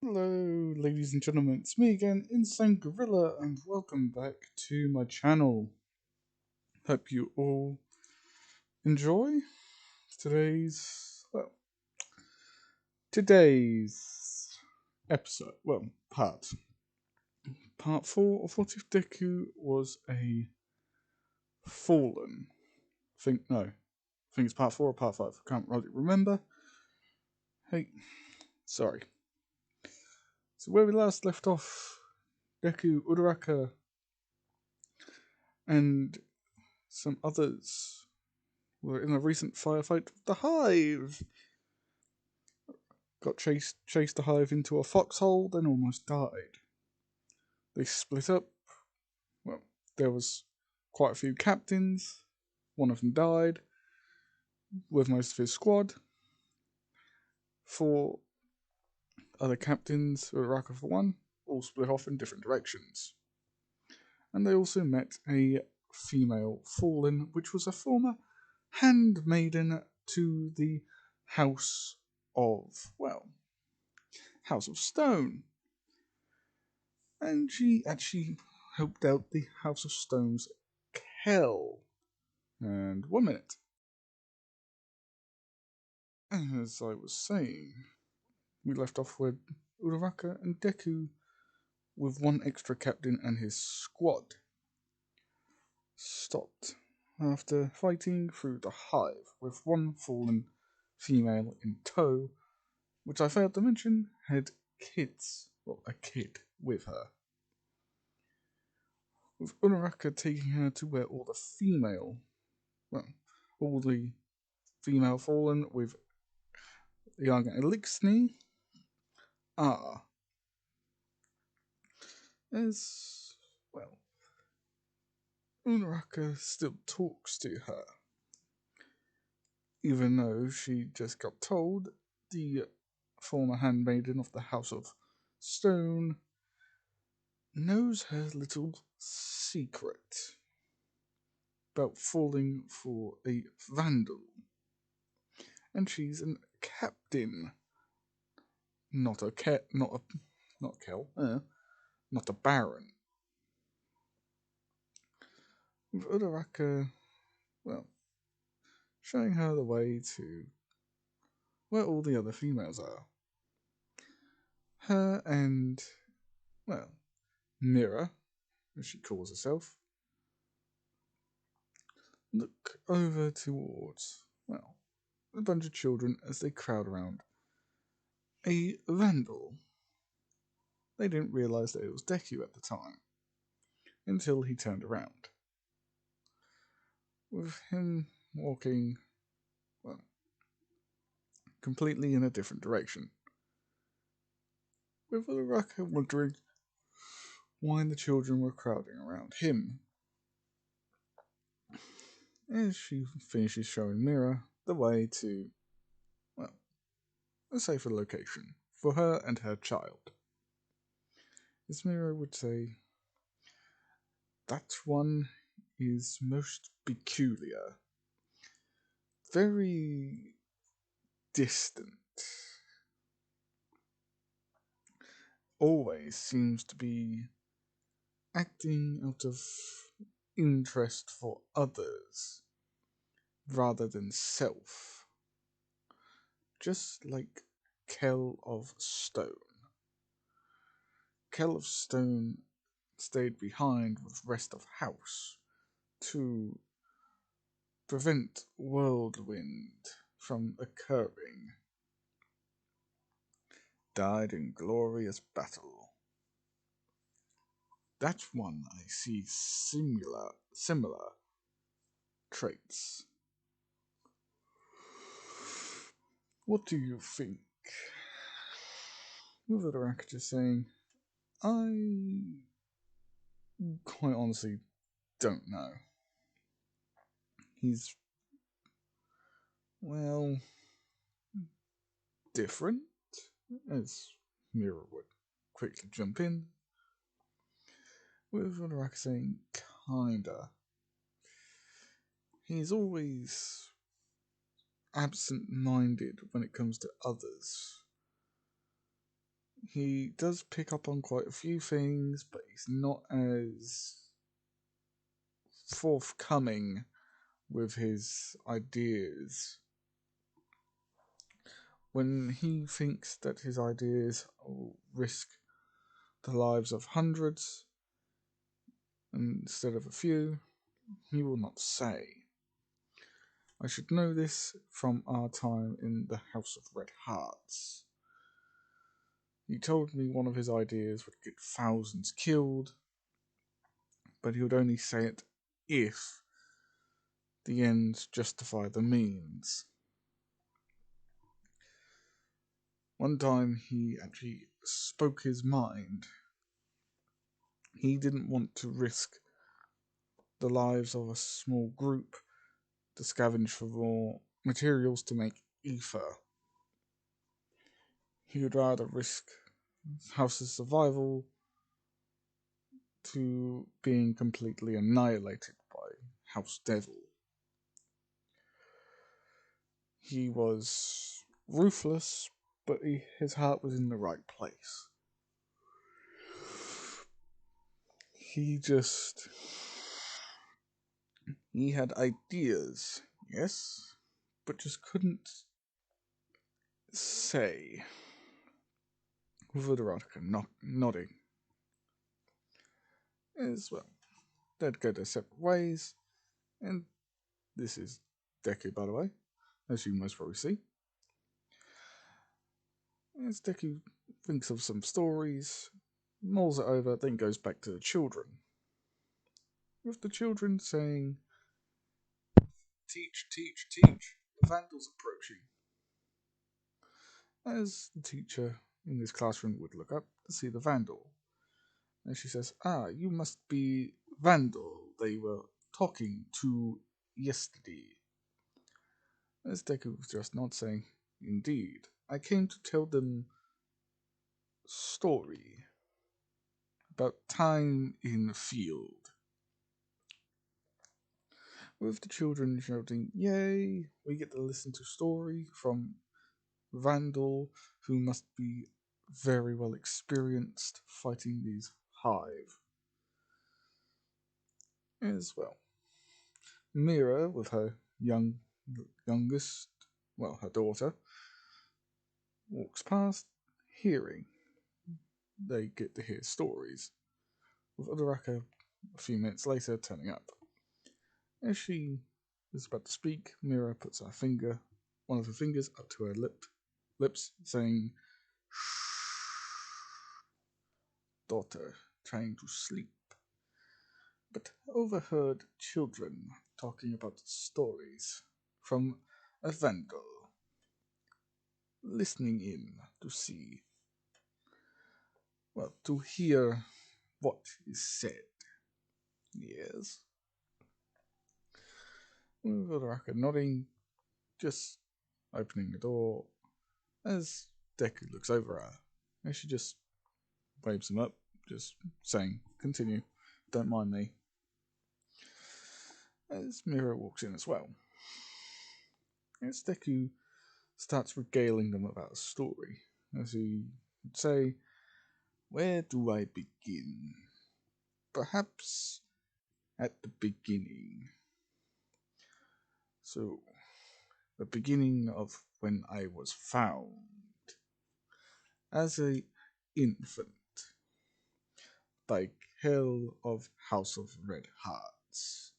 Hello, ladies and gentlemen, it's me again, Insane Gorilla, and welcome back to my channel. Hope you all enjoy well, today's episode. Part 4 of What If Deku was a fallen. I think it's part 4 or part 5, I can't really remember. Hey, sorry. So where we last left off, Deku, Uraraka, and some others were in a recent firefight with the Hive. Got chased the Hive into a foxhole, then almost died. They split up. Well, there was quite a few captains. One of them died with most of his squad. Four other captains, Uraraka for one, all split off in different directions. And they also met a female fallen, which was a former handmaiden to the House House of Stone. And she actually helped out the House of Stone's Kel. And 1 minute. As I was saying, we left off with Uraraka and Deku with one extra captain and his squad. Stopped after fighting through the Hive with one fallen female in tow, which I failed to mention had a kid with her. With Uraraka taking her to where all the female fallen with young Elixni are. As well, Uraraka still talks to her, even though she just got told the former handmaiden of the House of Stone knows her little secret about falling for a vandal, and she's a captain, not a not Kel, not a baron. With Uraraka, well, showing her the way to where all the other females are. Her and, well, Mira, as she calls herself, look over towards, a bunch of children as they crowd around a vandal. They didn't realise that it was Deku at the time, until he turned around. With him walking, well, completely in a different direction. With Uraraka wondering why the children were crowding around him. As she finishes showing Mira the way to, well, a safer location for her and her child. As Mira would say, that one is most peculiar, very distant, always seems to be acting out of interest for others rather than self, just like Kel of Stone. Kel of Stone stayed behind with the rest of House to prevent whirlwind from occurring. Died in glorious battle. That's one I see similar traits. What do you think? With the actor saying, I quite honestly don't know. He's, well, different, as Mira would quickly jump in. With Vodarak saying, kinda. He's always absent minded when it comes to others. he does pick up on quite a few things, but he's not as forthcoming with his ideas. When he thinks that his ideas will risk the lives of hundreds instead of a few, he will not say. I should know this from our time in the House of Red Hearts. He told me one of his ideas would get thousands killed, but he would only say it if the ends justify the means. One time he actually spoke his mind. He didn't want to risk the lives of a small group to scavenge for raw materials to make ether. He would rather risk House's survival to being completely annihilated by House Devil. He was ruthless, but his heart was in the right place. He had ideas, yes, but just couldn't say. With Veronica nodding. As well, they'd go their separate ways, and this is Deku, by the way, as you most probably see. As Deku thinks of some stories, mulls it over, then goes back to the children. With the children saying, "Teach, teach, teach, the vandal's approaching." As the teacher in this classroom would look up to see the vandal. And she says, you must be Vandal they were talking to yesterday. As Deku was just not saying, "Indeed, I came to tell them story about time in the field." With the children shouting, "Yay, we get to listen to story from Vandal, who must be very well experienced fighting these hive." As well, Mira, with her youngest, well, her daughter, walks past, hearing. They get to hear stories, with Uraraka a few minutes later turning up. As she is about to speak, Mira puts one of her fingers up to her lips, saying, "Shh, daughter, trying to sleep." But overheard children talking about stories from a vandal, listening in to see, well, to hear what is said. Yes. With Uraraka nodding, just opening the door as Deku looks over her, and she just waves him up, just saying, "Continue, don't mind me." As Mira walks in as well, as Deku starts regaling them about a story, as he would say, "Where do I begin? Perhaps at the beginning." So, the beginning of when I was found as a infant by Hell of House of Red Hearts.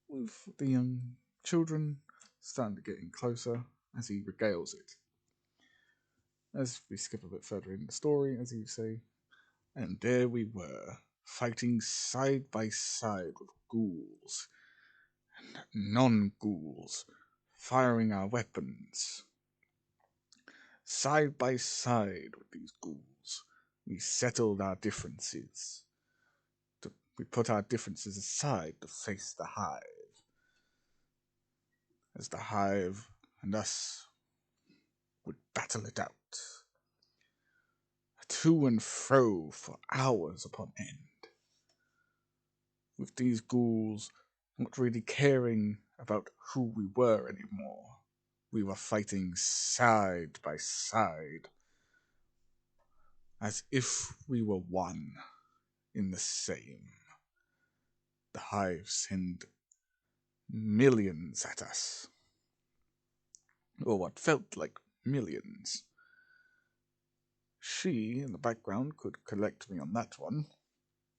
With the young children starting to get in closer as he regales it. As we skip a bit further in the story, as he would say, "And there we were, fighting side by side with ghouls and non-ghouls, firing our weapons. Side by side with these ghouls, we settled our differences. We put our differences aside to face the hive. As the hive and us would battle it out, to and fro for hours upon end, with these ghouls not really caring about who we were anymore. We were fighting side by side as if we were one in the same. The hive sent millions at us, or what felt like millions. She, in the background, could correct me on that one.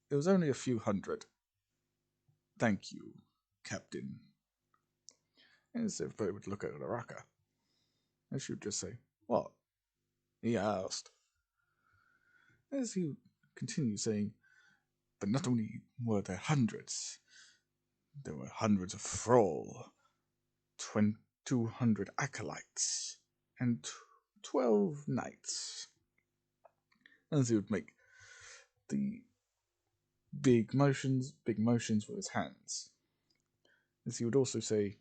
It was only a few hundred. Thank you, Captain. As everybody would look at Araka, and she would just say, "What?" he asked. As he would continue saying, "But not only were there hundreds of thrall, 200 acolytes, and 12 knights." As he would make the big motions with his hands. As he would also say,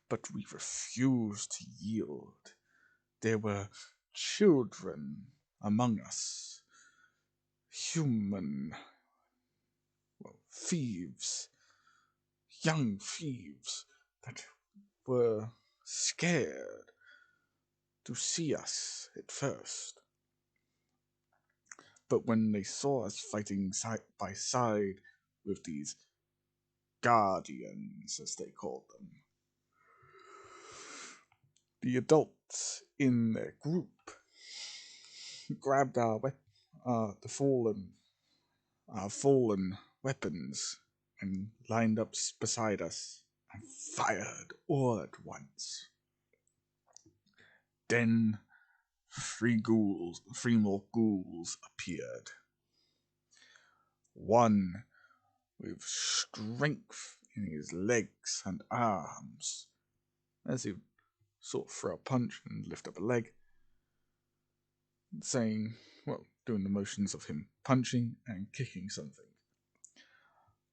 "But we refused to yield. There were children among us, human, thieves, young thieves that were scared to see us at first. But when they saw us fighting side by side with these guardians, as they called them, the adults in their group grabbed the fallen weapons and lined up beside us and fired all at once. Then three more ghouls appeared. One with strength in his legs and arms, as he would sort of throw a punch and lift up a leg, saying, doing the motions of him punching and kicking something.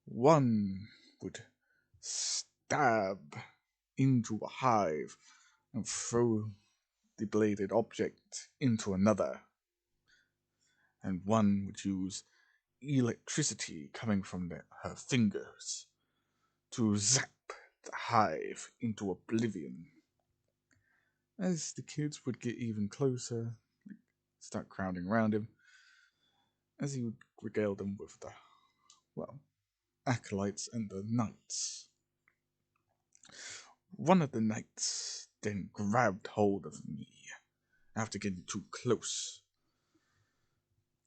One would stab into a hive and throw the bladed object into another. And one would use electricity coming from her fingers to zap the hive into oblivion. As the kids would get even closer, start crowding around him, as he would regale them with the, acolytes and the knights. One of the knights then grabbed hold of me after getting too close.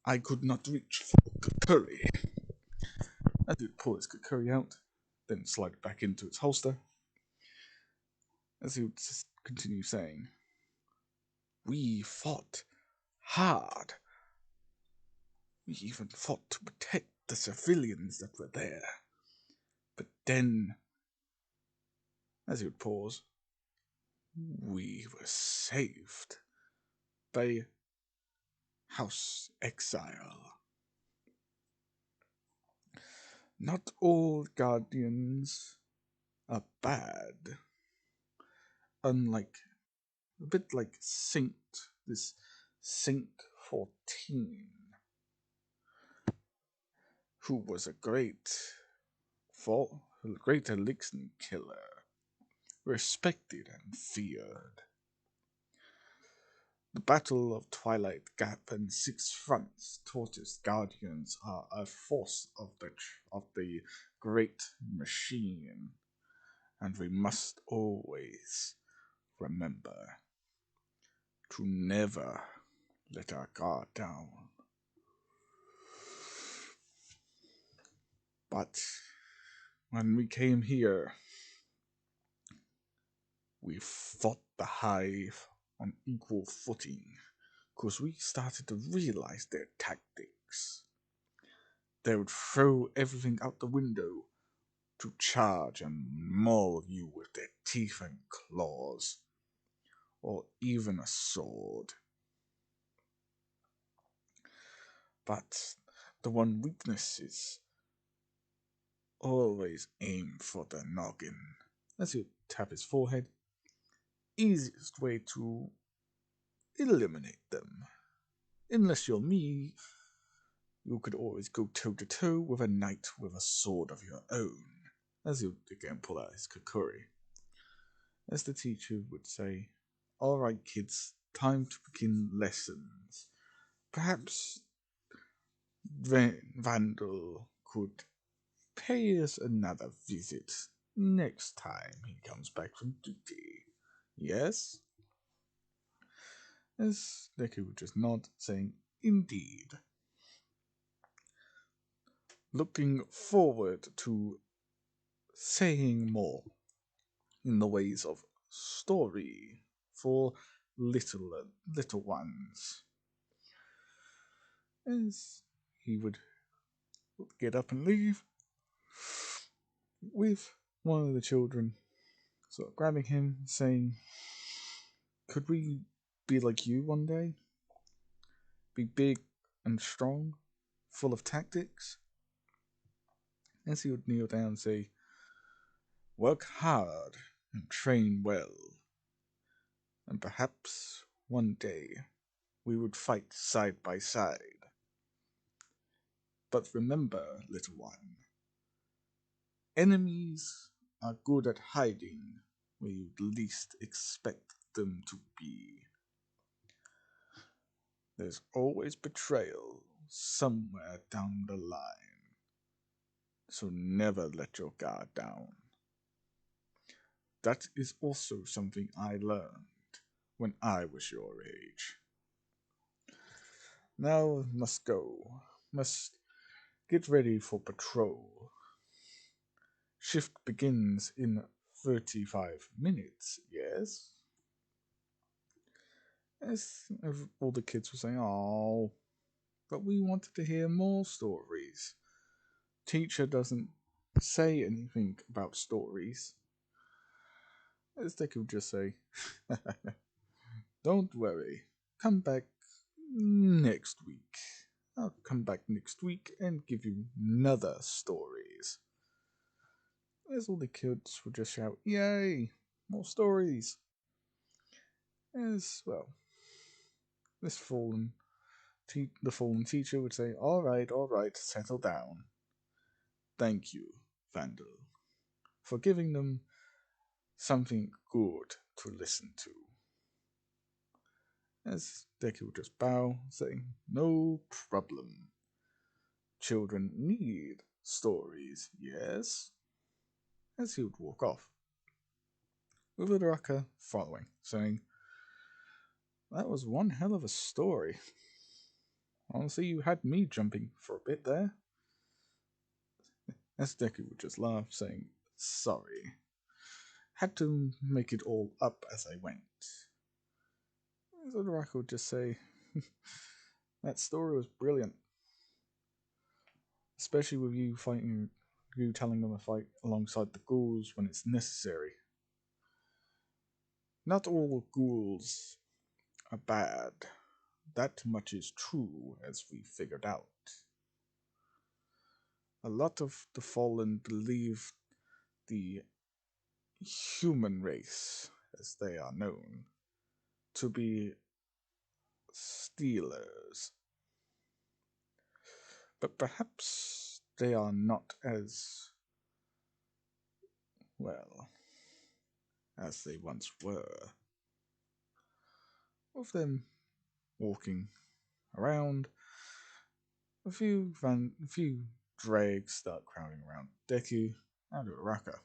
I could not reach for Kakuri. As he would pull his Kakuri out, then slide it back into its holster. As he would continue saying, "We fought hard. We even fought to protect the civilians that were there. But then," as he would pause, "we were saved by House Exile. Not all guardians are bad. Unlike, a bit like this Saint 14, who was a great elixir killer, respected and feared. The Battle of Twilight Gap and Six Fronts taught us guardians are a force of the great machine, and we must always remember to never let our guard down. But when we came here, we fought the hive on equal footing, because we started to realize their tactics. They would throw everything out the window to charge and maul you with their teeth and claws, or even a sword. But the one weakness is always aim for the noggin. As you tap his forehead, easiest way to eliminate them. Unless you're me, you could always go toe to toe with a knight with a sword of your own. As he would again pull out his Kakuri. As the teacher would say, "Alright kids, time to begin lessons. Perhaps Vandal could pay us another visit next time he comes back from duty. Yes? As Deku would just nod, saying, Indeed. Looking forward to saying more in the ways of story for little ones. As he would get up and leave, with one of the children sort of grabbing him, saying, Could we be like you one day? Be big and strong, full of tactics? As he would kneel down and say, Work hard and train well, and perhaps one day we would fight side by side. But remember, little one, enemies are good at hiding where you'd least expect them to be. There's always betrayal somewhere down the line, so never let your guard down. That is also something I learned when I was your age. Now must go. Must get ready for patrol. Shift begins in 35 minutes, yes? As all the kids were saying, oh, but we wanted to hear more stories. Teacher doesn't say anything about stories. As they could just say, don't worry, come back next week. I'll come back next week and give you another stories. As all the kids would just shout, yay, more stories. As well, this the fallen teacher would say, all right, settle down. Thank you, Vandal, for giving them something good to listen to. As Deku would just bow, saying, no problem. Children need stories, yes? As he would walk off, with Uraraka following, saying, that was one hell of a story. Honestly, you had me jumping for a bit there. As Deku would just laugh, saying, sorry. Had to make it all up as I went. As Uraraka would just say, that story was brilliant. Especially with you telling them to fight alongside the ghouls when it's necessary. Not all ghouls are bad. That much is true, as we figured out. A lot of the fallen believe the human race, as they are known, to be stealers. But perhaps they are not as well as they once were. With them walking around, a few dregs start crowding around Deku and Uraraka.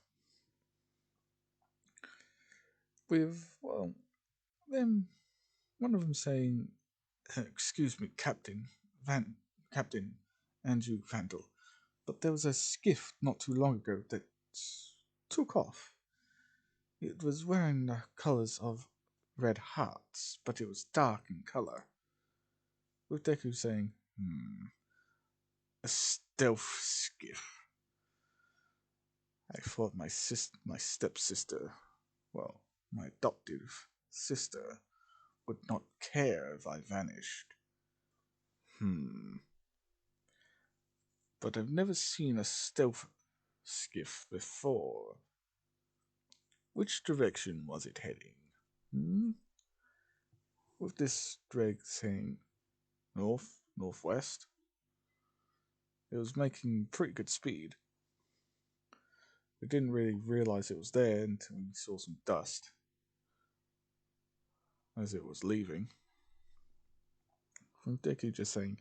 With, well, them, one of them saying, excuse me, Captain Andrew Vandal, but there was a skiff not too long ago that took off. It was wearing the colours of red hearts, but it was dark in colour. With Deku saying, a stealth skiff. I thought my stepsister, well, my adoptive sister, would not care if I vanished. But I've never seen a stealth skiff before. Which direction was it heading? With this drag saying northwest. It was making pretty good speed. We didn't really realize it was there until we saw some dust as it was leaving. And Deku just saying,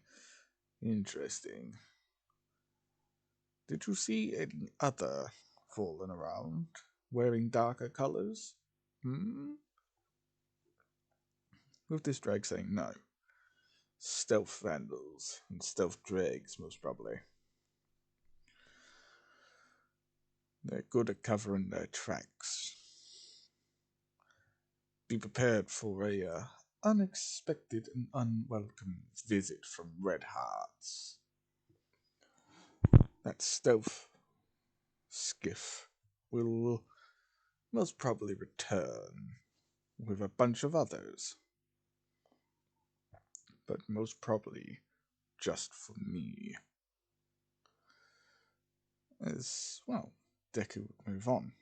interesting. Did you see any other fallen around wearing darker colours? Hmm? With this drag saying no. Stealth vandals and stealth dregs, most probably. They're good at covering their tracks. Be prepared for a unexpected and unwelcome visit from Red Hearts. That stealth skiff will most probably return with a bunch of others, but most probably just for me. As well, Deku would move on.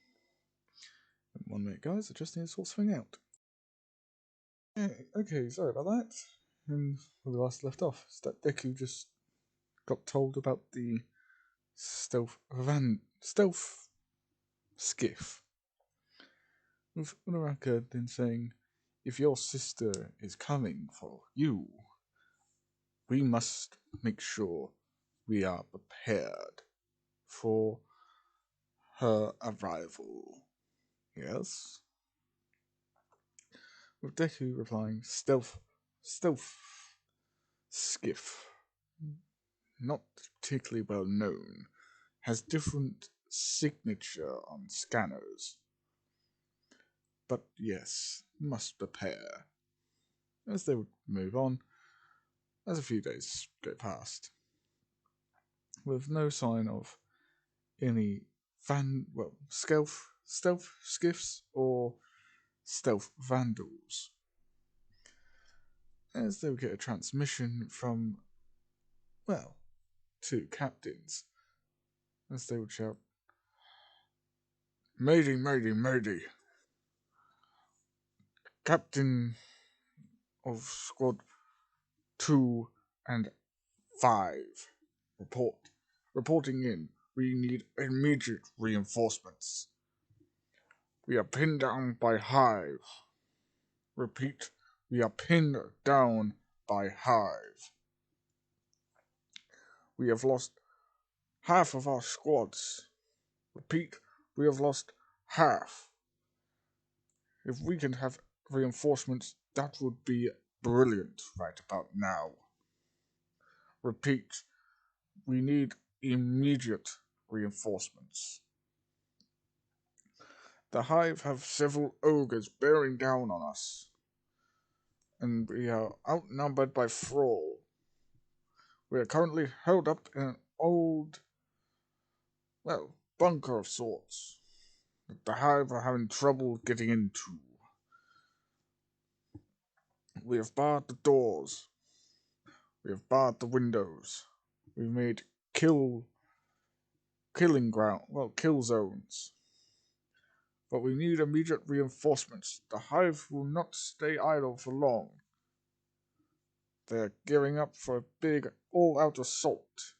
In 1 minute, guys, I just need to sort something out. Okay, sorry about that. And where we last left off is that Deku just got told about the stealth skiff. With Uraraka then saying, if your sister is coming for you, we must make sure we are prepared for her arrival. Yes? With Deku replying, stealth skiff. Not particularly well known. Has different signature on scanners. But yes, must prepare. As they would move on, as a few days go past, with no sign of any stealth skiffs or stealth vandals. As they would get a transmission from, well, two captains, as they would shout, Mayday, mayday, mayday. Captain of Squad 2 and 5. Reporting in. We need immediate reinforcements. We are pinned down by Hive. Repeat, we are pinned down by Hive. We have lost half of our squads. Repeat, we have lost half. If we can have reinforcements, that would be brilliant right about now. Repeat, we need immediate reinforcements. The Hive have several ogres bearing down on us, and we are outnumbered by Thrall. We are currently held up in an old, bunker of sorts that the Hive are having trouble getting into. We have barred the doors. We have barred the windows. We've made kill zones. But we need immediate reinforcements. The Hive will not stay idle for long. They are gearing up for a big all-out assault.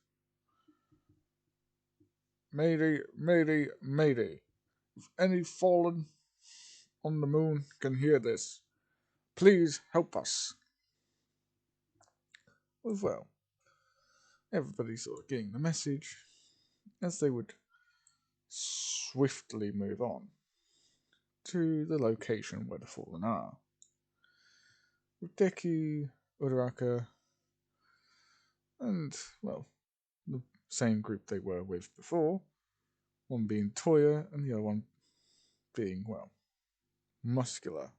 Mayday, mayday, mayday. If any fallen on the moon can hear this, please help us. Well, everybody's sort of getting the message as they would swiftly move on to the location where the fallen are. With Deku, Uraraka, and, the same group they were with before, one being Toya and the other one being, muscular.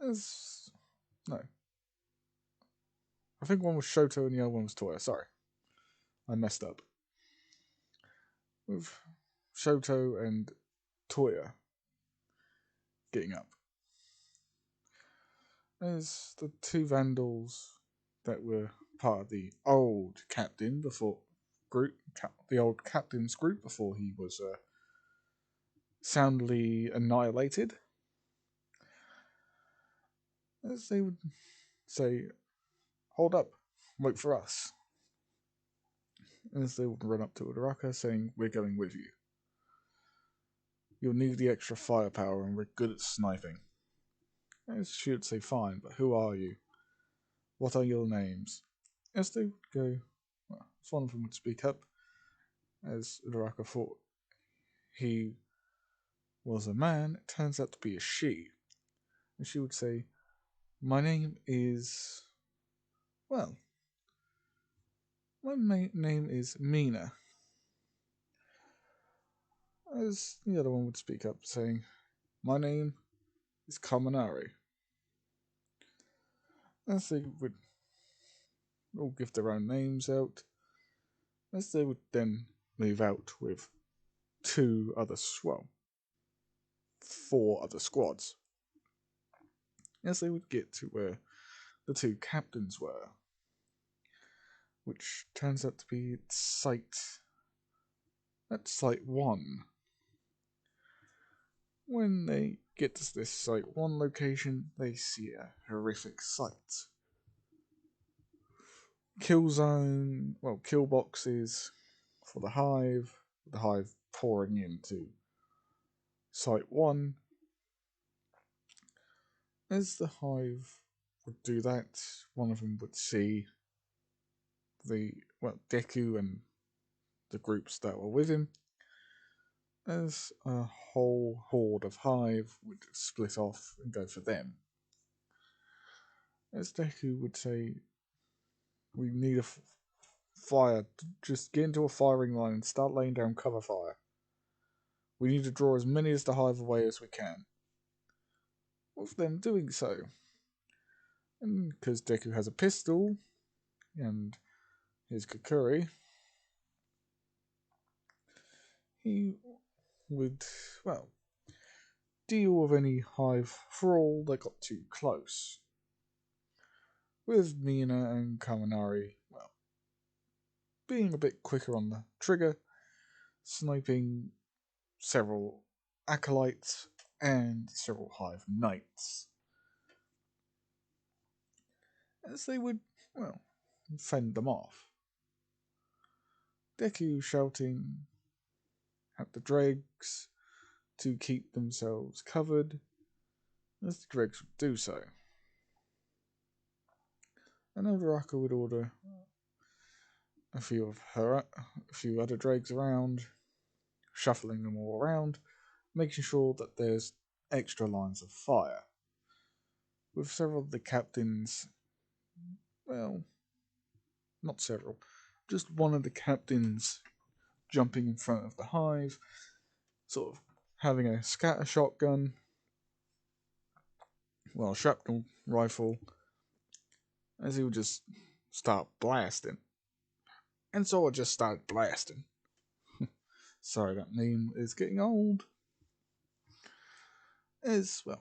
No. I think one was Shoto and the other one was Toya. Sorry. I messed up. With Shoto and Toya getting up. There's the two vandals that were part of the old captain the old captain's group before he was soundly annihilated. As they would say, hold up, wait for us. As they would run up to Uraraka saying, we're going with you. You'll need the extra firepower and we're good at sniping. As she would say, fine, but who are you? What are your names? As they would go, well, if one of them would speak up, as Uraraka thought he was a man, it turns out to be a she. And she would say, my name is. Well, my name is Mina. As the other one would speak up, saying, my name is Kaminari. As they would all give their own names out, as they would then move out with four other squads. As they would get to where the two captains were, which turns out to be Site 1. When they get to this Site 1 location, they see a horrific sight. Kill boxes for the hive pouring into Site 1. As the hive would do that, one of them would see Deku and the groups that were with him, as a whole horde of hive would split off and go for them. As Deku would say, we need a fire, just get into a firing line and start laying down cover fire. We need to draw as many as the hive away as we can. With them doing so. And because Deku has a pistol, and his Kakuri, he would, deal with any hive thrall that got too close. With Mina and Kaminari, being a bit quicker on the trigger, sniping several acolytes and several hive knights. As they would, fend them off. Deku shouting at the dregs to keep themselves covered, as the dregs would do so. And Uraraka would order a few other dregs around, shuffling them all around, making sure that there's extra lines of fire. With several of the captains, not several, just one of the captains jumping in front of the hive, sort of having a scatter shotgun, shrapnel rifle, as he would just start blasting. And so I just started blasting. Sorry, that name is getting old. Deku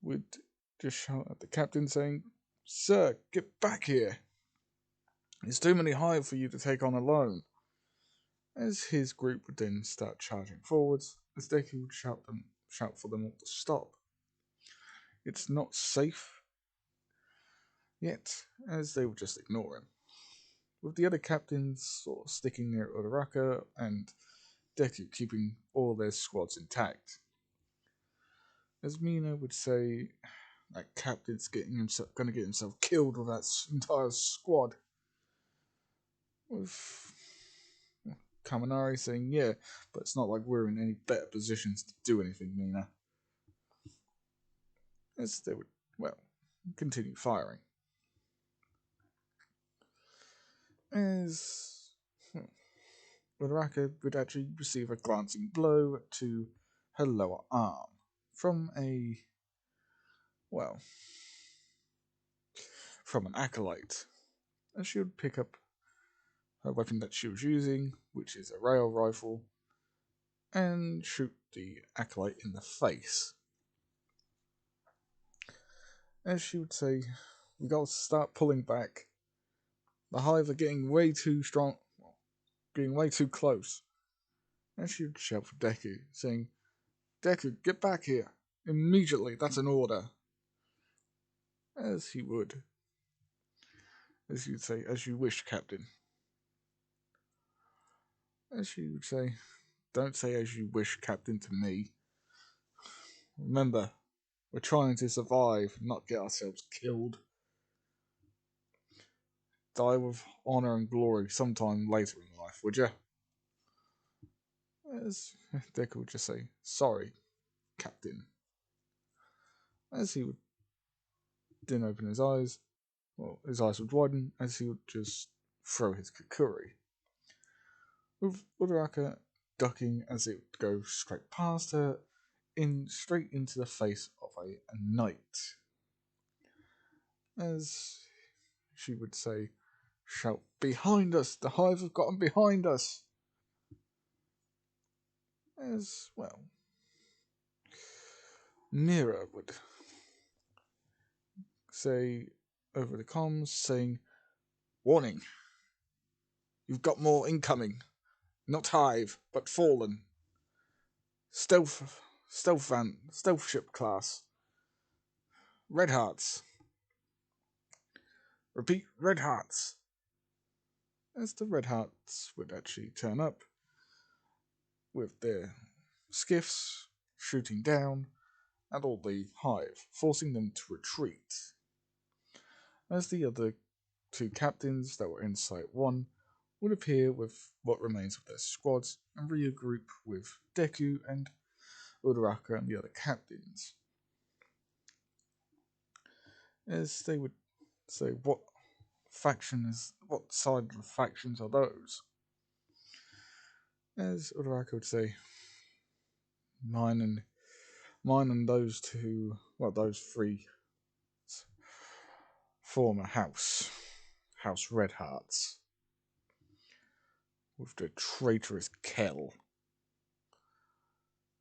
would just shout at the captain saying, Sir, get back here. There's too many hive for you to take on alone. As his group would then start charging forwards, as Deku would shout for them all to stop. It's not safe yet, as they would just ignore him. With the other captains sort of sticking near Uraraka and Deku keeping all their squads intact. As Mina would say, that captain's going to get himself killed with that entire squad. With Kaminari saying, yeah, but it's not like we're in any better positions to do anything, Mina. As they would, continue firing. As Uraraka would actually receive a glancing blow to her lower arm from from an acolyte. And she would pick up her weapon that she was using, which is a rail rifle, and shoot the acolyte in the face. As she would say, we gotta start pulling back. The hive are getting way too strong, getting way too close. And she would shout for Deku, saying, Deku, get back here. Immediately, that's an order. As he would. As you'd say, as you wish, Captain. As she would say, don't say as you wish, Captain, to me. Remember, we're trying to survive, not get ourselves killed. Die with honor and glory sometime later in life, would you? As Deku would just say, sorry, Captain. As he would then open his eyes, well, his eyes would widen as he would just throw his Kakuri. With Uraraka ducking as it would go straight past her, straight into the face of a knight. As she would say, shout, behind us! The hive have gotten behind us! As, well, Mira would say over the comms, saying, warning, you've got more incoming. Not hive, but fallen. Stealth ship class. Red Hearts. Repeat, Red Hearts. As the Red Hearts would actually turn up with their skiffs shooting down and all the hive, forcing them to retreat. As the other two captains that were in Site 1 would appear with what remains of their squads and regroup with Deku and Uraraka and the other captains. As they would say, what side of the factions are those? As Uraraka would say, mine and those two, well, those three form a House Red Hearts, with the traitorous Kell.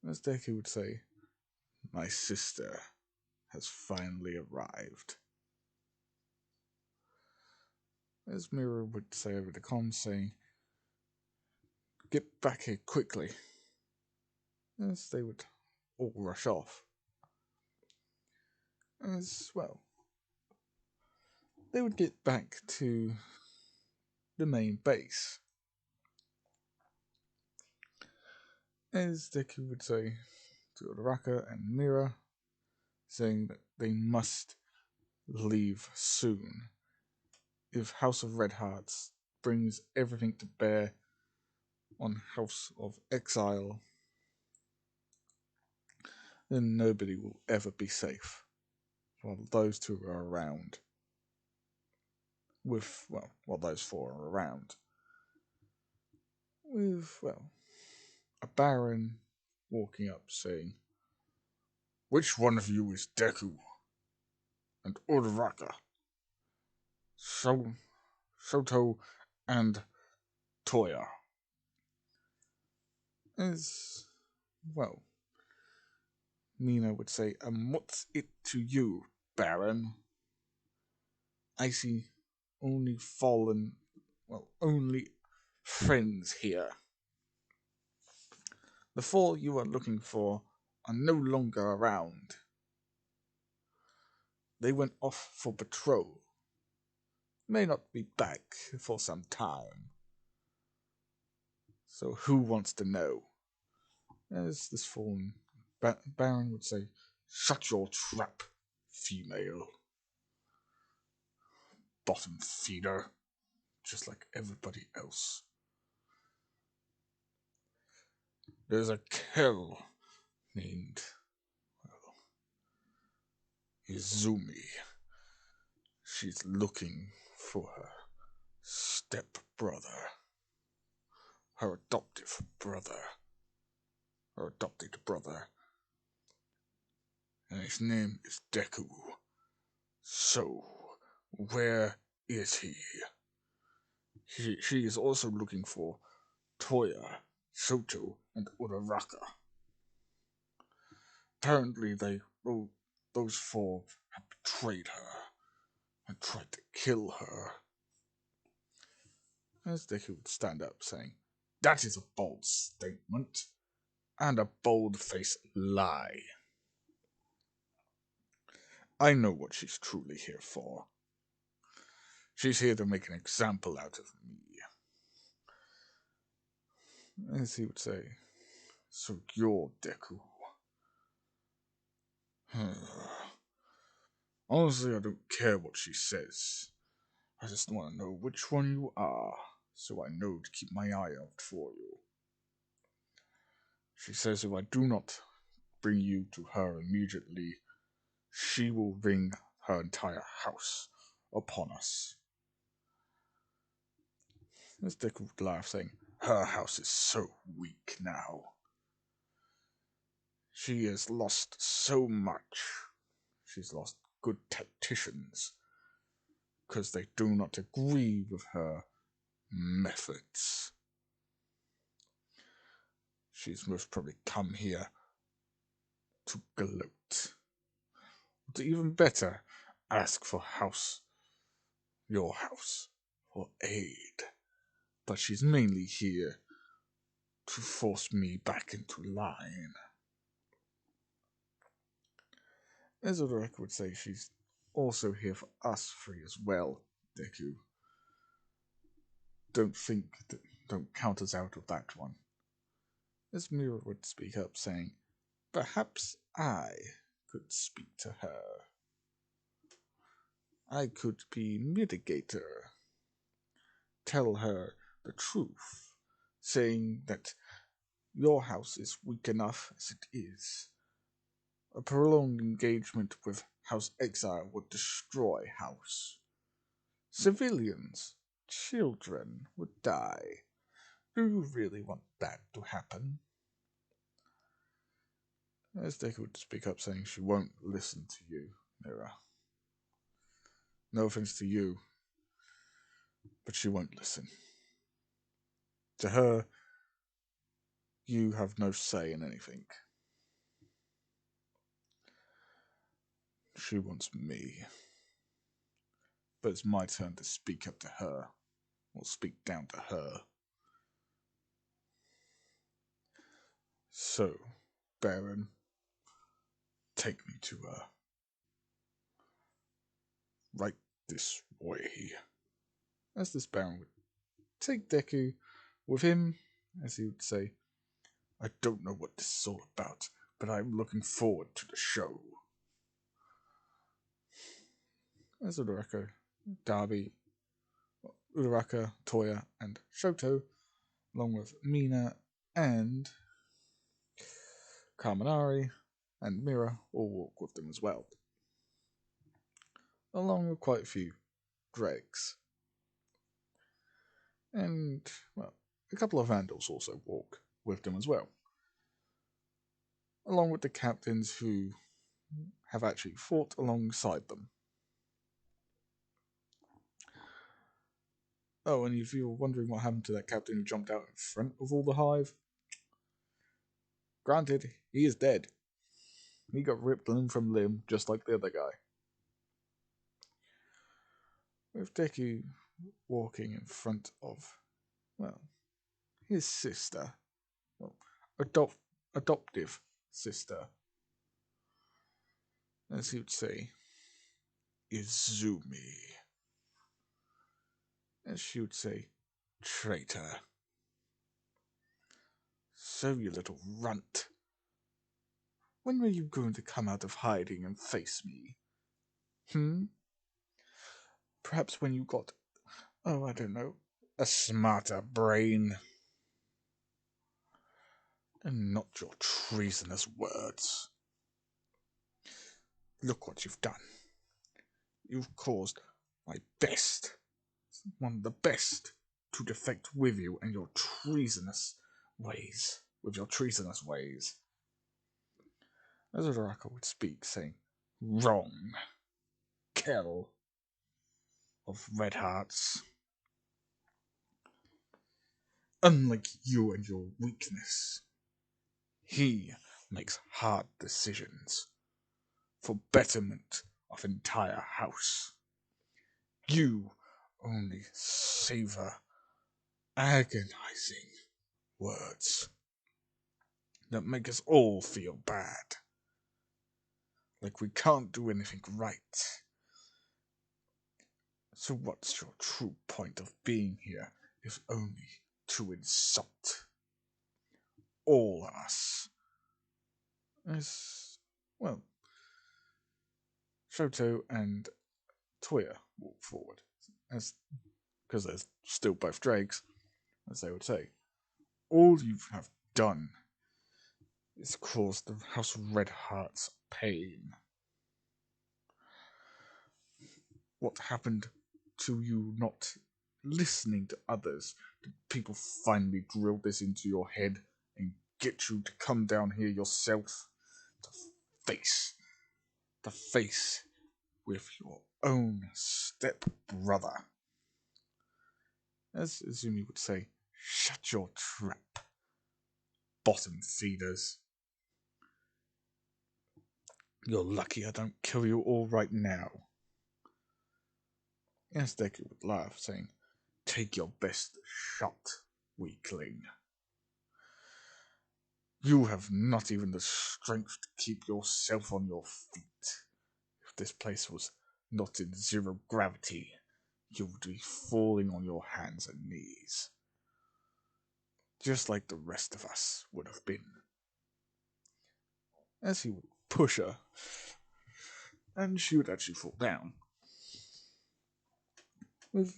As Deku would say, my sister has finally arrived. As Mira would say over the comms, saying, get back here quickly. As they would all rush off. As well, they would get back to the main base. As Deku would say to Uraraka and Mira, saying that they must leave soon. If House of Red Hearts brings everything to bear on House of Exile, then nobody will ever be safe while those two are around. While those four are around. With, a Baron walking up saying, which one of you is Deku? And Uraraka, Shoto, and Toya. As, Nina would say, what's it to you, Baron? I see only only friends here. The four you are looking for are no longer around. They went off for patrol. May not be back for some time. So who wants to know? As this fallen Baron would say, shut your trap, female. Bottom feeder, just like everybody else. There's a Kell named, Izumi. She's looking for her step-brother. Her adopted brother. And his name is Deku. So, where is he? She is also looking for Toya, Shoto, and Uraraka. Apparently, those four have betrayed her and tried to kill her. As Deku would stand up, saying, that is a bold statement, and a bold-faced lie. I know what she's truly here for. She's here to make an example out of me. As he would say, so you're Deku. Honestly, I don't care what she says. I just want to know which one you are, so I know to keep my eye out for you. She says if I do not bring you to her immediately, she will bring her entire house upon us. Miss Dick would laugh, saying, her house is so weak now. She has lost so much. She's lost good tacticians because they do not agree with her methods. She's most probably come here to gloat. To even better, ask for your house, for aid. But she's mainly here to force me back into line. As Odorek would say, she's also here for us three as well, Deku. Don't count us out of that one. As Mira would speak up, saying, perhaps I could speak to her. I could be mitigator. Tell her the truth, saying that your house is weak enough as it is. A prolonged engagement with House Exile would destroy House. Civilians, children would die. Do you really want that to happen? As Deku would speak up, saying she won't listen to you, Mira. No offense to you, but she won't listen. To her, you have no say in anything. She wants me. But it's my turn to speak up to her, or speak down to her. So, Baron, take me to her. Right this way. As this Baron would take Deku with him, as he would say, I don't know what this is all about, but I'm looking forward to the show. As Uraraka, Darby, Uraraka, Toya, and Shoto, along with Mina and Kaminari and Mira, all walk with them as well, along with quite a few dregs. And, well, a couple of Vandals also walk with them as well, along with the captains who have actually fought alongside them. Oh, and if you're wondering what happened to that captain who jumped out in front of all the hive, granted, he is dead. He got ripped limb from limb, just like the other guy. With Deku walking in front of, well, his sister, well, adoptive sister, as he would say, Izumi. As she would say, traitor. So, you little runt. When were you going to come out of hiding and face me? Perhaps when you got, oh, I don't know, a smarter brain. And not your treasonous words. Look what you've done. You've caused my best, one of the best, to defect with you and your treasonous ways. With your treasonous ways. As Uraraka would speak, saying, wrong. Kill. Of red hearts. Unlike you and your weakness, he makes hard decisions for betterment of entire house. You only savor agonizing words that make us all feel bad. Like we can't do anything right. So what's your true point of being here if only to insult all of us? As, well, Shoto and Toya walk forward, as because they're still both dregs, as they would say. All you have done is caused the House of Red Hearts pain. What happened to you not listening to others? Did people finally drill this into your head and get you to come down here yourself to face the face with your own step brother? As Izumi would say, shut your trap, bottom feeders. You're lucky I don't kill you all right now. Yes, Deku would laugh, saying, take your best shot, weakling. You have not even the strength to keep yourself on your feet. If this place was not in zero gravity, you would be falling on your hands and knees. Just like the rest of us would have been. As he would push her, and she would actually fall down. With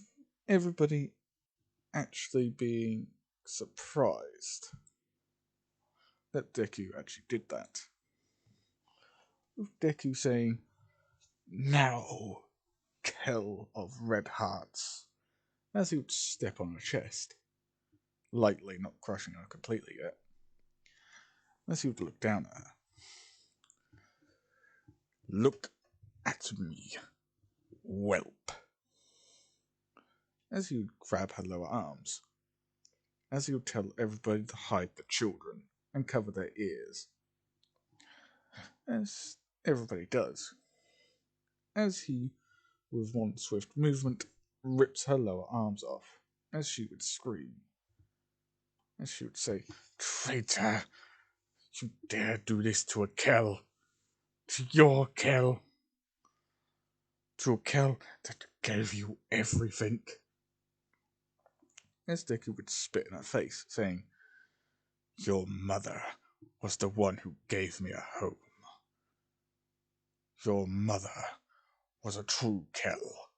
everybody actually being surprised that Deku actually did that. With Deku saying, now, Kell of Red Hearts, as he would step on her chest, lightly, not crushing her completely yet, as he would look down at her. Look at me, whelp. As he would grab her lower arms, as he would tell everybody to hide the children and cover their ears, as everybody does, as he, with one swift movement, rips her lower arms off, as she would scream, as she would say, traitor, you dare do this to a Kell, to your Kell, to a Kell that gave you everything. As Deku would spit in her face, saying, your mother was the one who gave me a home. Your mother was a true Kell.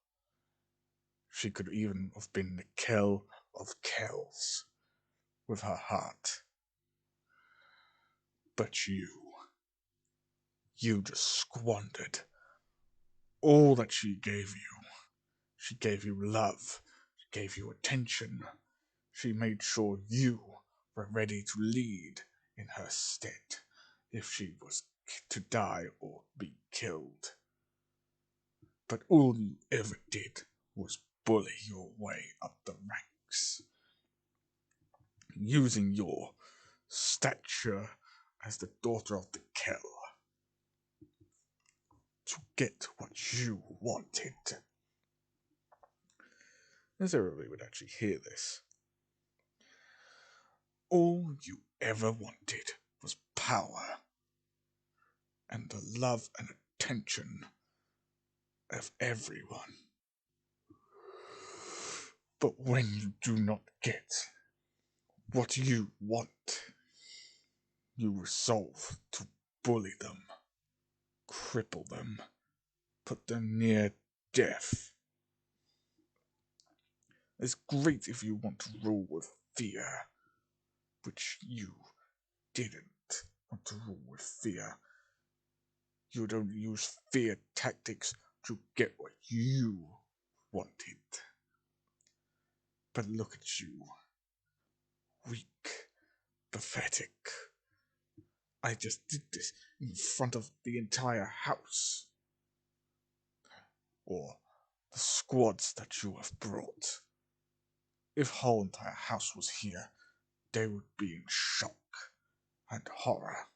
She could even have been the Kell of Kells with her heart. But you just squandered all that she gave you. She gave you love. She gave you attention. She made sure you were ready to lead in her stead if she was to die or be killed. But all you ever did was bully your way up the ranks, using your stature as the daughter of the Kell to get what you wanted. As everybody would actually hear this, all you ever wanted was power and the love and attention of everyone. But when you do not get what you want, you resolve to bully them, cripple them, put them near death. It's great if you want to rule with fear, which you didn't want to rule with fear. You don't use fear tactics to get what you wanted. But look at you. Weak, pathetic. I just did this in front of the entire house. Or the squads that you have brought. If whole entire house was here, they would be in shock and horror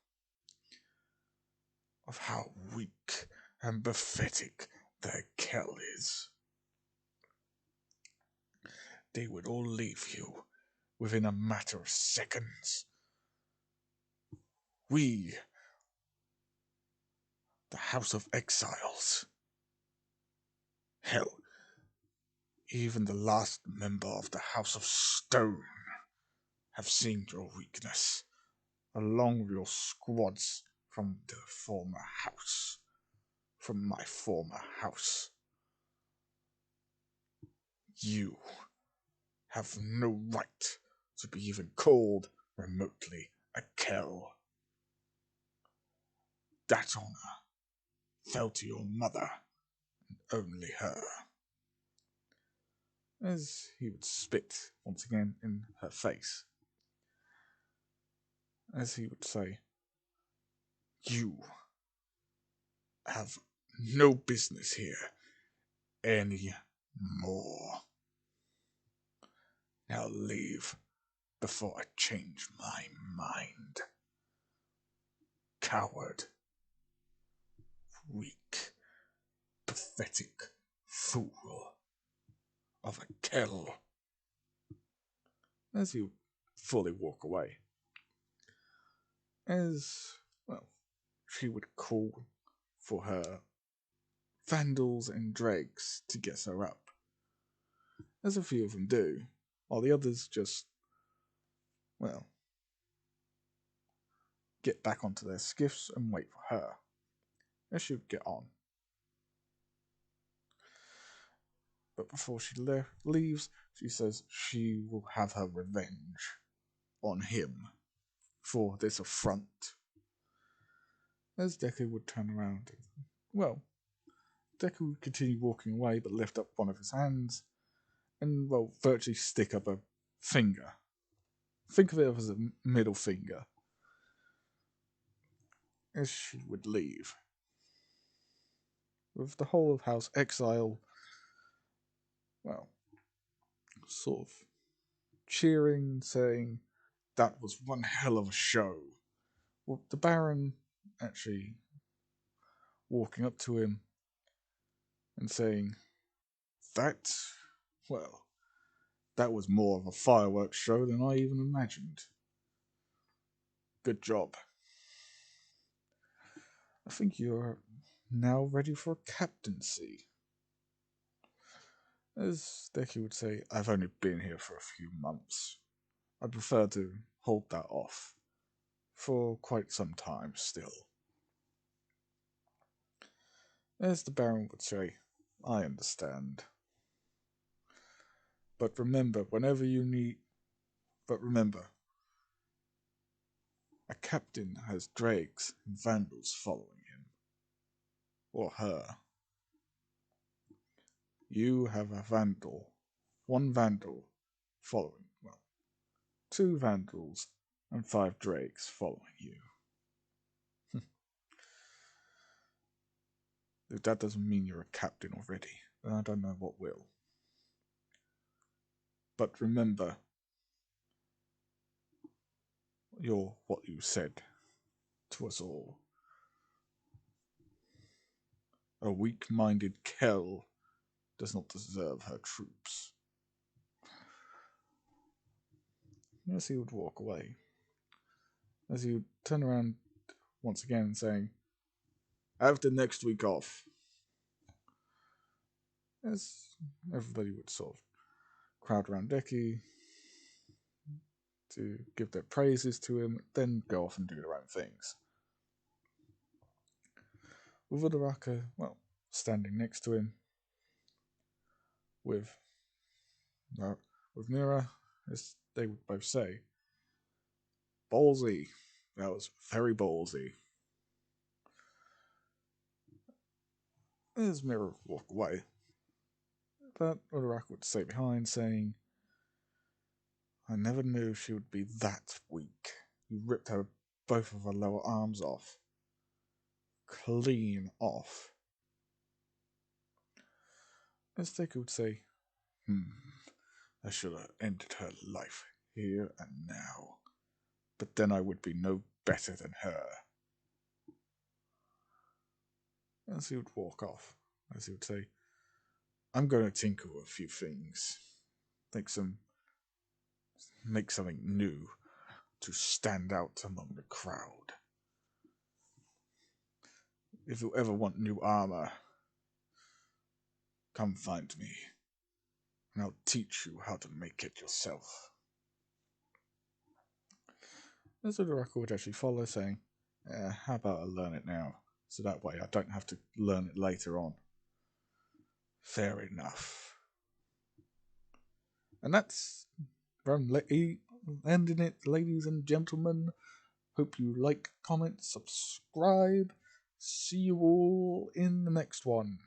of how weak and pathetic their Kell is. They would all leave you within a matter of seconds. We, the House of Exiles, hell, even the last member of the House of Stone, have seen your weakness, along with your squads from the former house. from my former house. You have no right to be even called remotely a Kell. That honor fell to your mother, only her. As he would spit once again in her face, as he would say, You have no business here any more. Now leave before I change my mind. Coward, weak, pathetic fool of a Kell. As you fully walk away, as, well, she would call for her vandals and dregs to get her up, as a few of them do, while the others just, well, get back onto their skiffs and wait for her, as she would get on. But before she leaves, she says she will have her revenge on him for this affront. As Deku would turn around, well, Deku would continue walking away but lift up one of his hands and, well, virtually stick up a finger. Think of it as a middle finger. As she would leave, with the whole of House Exile, well, sort of cheering, saying, that was one hell of a show. Well, the Baron actually walking up to him and saying, that, well, that was more of a fireworks show than I even imagined. Good job. I think you're now ready for a captaincy. As Deku would say, I've only been here for a few months. I prefer to hold that off for quite some time still. As the Baron would say, I understand. But remember, a captain has dregs and vandals following him. Or her. You have one vandal following, well, 2 vandals and 5 dregs following you. If that doesn't mean you're a captain already, then I don't know what will. But remember, you're what you said to us all. A weak-minded Kell does not deserve her troops. As he would walk away, as he would turn around once again saying, have the next week off. As everybody would sort of crowd around Deku to give their praises to him, then go off and do their own things. With Uraraka, well, standing next to him, with Mira, as they would both say, ballsy. That was very ballsy. As Mira would walk away, but Uraraka would stay behind, saying, I never knew she would be that weak. You ripped both of her lower arms off. Clean off. As Deku would say, I should have ended her life here and now. But then I would be no better than her. As he would walk off, as he would say, I'm going to tinker with a few things. Make something new to stand out among the crowd. If you ever want new armor, come find me, and I'll teach you how to make it yourself. As Uraraka would actually follow, saying, how about I learn it now? so that way I don't have to learn it later on. Fair enough. And that's ending it, ladies and gentlemen. Hope you like, comment, subscribe. See you all in the next one.